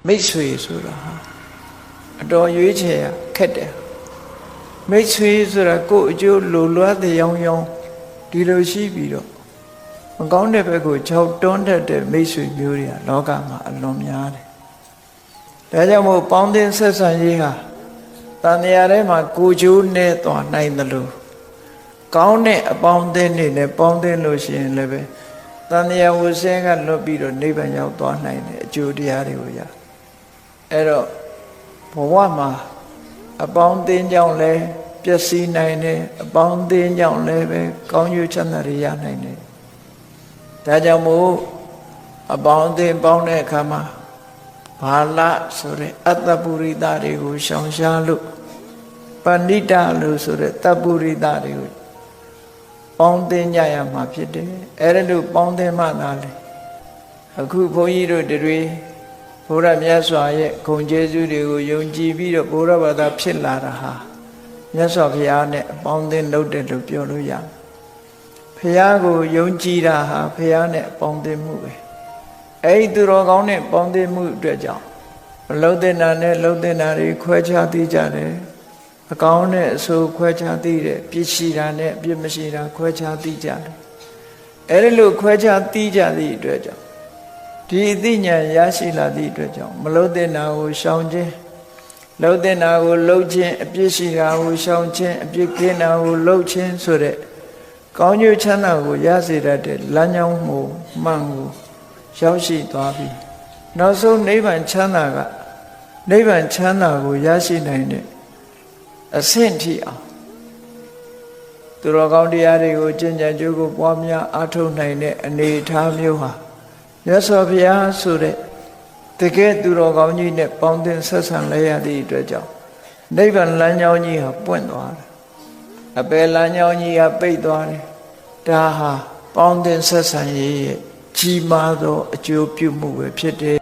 မိတ်ဆွေဆိုတာဟာအတော်ရွေးချယ်ရခက်တယ်မိတ်ဆွေဆိုတာကိုယ်အကျိုးလိုလားတဲ့ရောင်ရောင်ဒီလိုရှိပြီးတော့မကောင်းတဲ့ဘက်ကိုခြောက်တွန်းတတ်တဲ့မိတ်ဆွေမျိုးတွေကလောကမှာအလွန်များတယ်ဒါကြောင့်မို့ပေါင်းသင်းဆက်ဆံရေးဟာတန်မြာထဲမှာကိုကျိုးနဲ့သွားနိုင်တယ်လို့ကောင်းတဲ့အပေါင်းအသင်းတွေနဲ့ပေါင်းသင်းလို့ရှိရင်လည်းပဲတန်မြာဝဆင်းကလွတ်ပြီးတော့နိဗ္ဗာန်ရောက်သွားနိုင်တဲ့အကျိုးတရားတွေကိုရအဲ့တော့ဘဝမှာအပေါင်းအသင်းကြောင့်လည်းပျက်စီးနိုင်တယ်အပေါင်းအသင်းကြောင့်လည်းပဲကောင်းကျိုးချမ်းသာတွေရနိုင်တယ်ဒါကြောင့်မို့အပေါင်းအသင်းပေါင်းတဲ့အခါမှာဘာလဆိုတဲ့အတ္တပုရိသတွေကိုရှောင်ရှားလို့ပဏိတလို့ဆိုတဲ့တပ္ပုရိသတွေကိုပေါင်းသင်းကြရမှာဖြစ်တယ်အဲ့ဒါလို့ပေါင်းသင်းမှသာလေအခုဘုန်းကြီးတို့တွေဘုရားမြတ်စွာရဲ့ဂုဏ်ကျေးဇူးတွေကိုယုံကြည်ပြီးတော့ဘုရားဘာသာဖြစ်လာတာဟာမြတ်စွာဘုရားနဲ့အပေါင်းသင်းလုပ်တယ်လို့ပြောလို့ရတယ်ဘုရားကိုယုံကြည်တာဟာဘုရားနဲ့အပေါင်းသင်းမှုပဲအဲ့ဒီသူတော်ကောင်းနဲ့ပေါင်းသင်းမှုအတွက်ကြောင့်မလုံတဲ့နာနဲ့လုံတဲ့နာတွေခွဲခြားသိကြတယ်အကောင်းနဲ့အဆိုးခွဲခြားသိတယ်ပြည့်ရှိတာနဲ့ပြည့်မရှိတာခွဲခြားသိကြတယ်အဲ့ဒီလိုခွဲခြားသိကြသည့်အတွက်ကြောင့်ဒီအသိဉာဏ်ရရှိလာသည့်အတွက်ကြောင့်မလုံတဲ့နာကိုရှောင်ခြင်းလုံတဲ့နာကိုလှုပ်ခြင်းအပြည့်ရှိတာကိုရှောင်ခြင်းအပြည့်ကင်းတာကိုလှုပ်ခြင်းဆိုတဲ့ကောင်းကျိုးချမ်းသာကိုရစေတတ်တဲ့လမ်းကြောင်းမှုမှန်ကိုရောက်ရှိသွားပြီနောက်ဆုံးနိဗ္ဗာန်ချမ်းသာကနိဗ္ဗာန်ချမ်းသာကိုရရှိနိုင်တဲ့အဆင့်ထိအောင်သူတော်ကောင်းတရားတွေကိုကျင့်ကြံကြိုးကိုပွားများအားထုတ်နိုင်တဲ့အနေအထားမျိုးဟာမြတ်စွာဘုရားဆိုတဲ့တကယ်သူတော်ကောင်းကြီးနဲ့ပေါင်းသင်းဆက်ဆံလဲရသည့်အတွက်ကြောင့်နိဗ္ဗာန်လမ်းကြောင်းကြီးဟာပွင့်သွားတယ်အပယ်လမ်းကြောင်းကြီးဟာပိတ်သွားတယ်ဒါဟာပေါင်းသင်းဆက်ဆံရေးရဲ့ကြီးမားသောအကျိုးပြုမှုပဲဖြစ်တယ်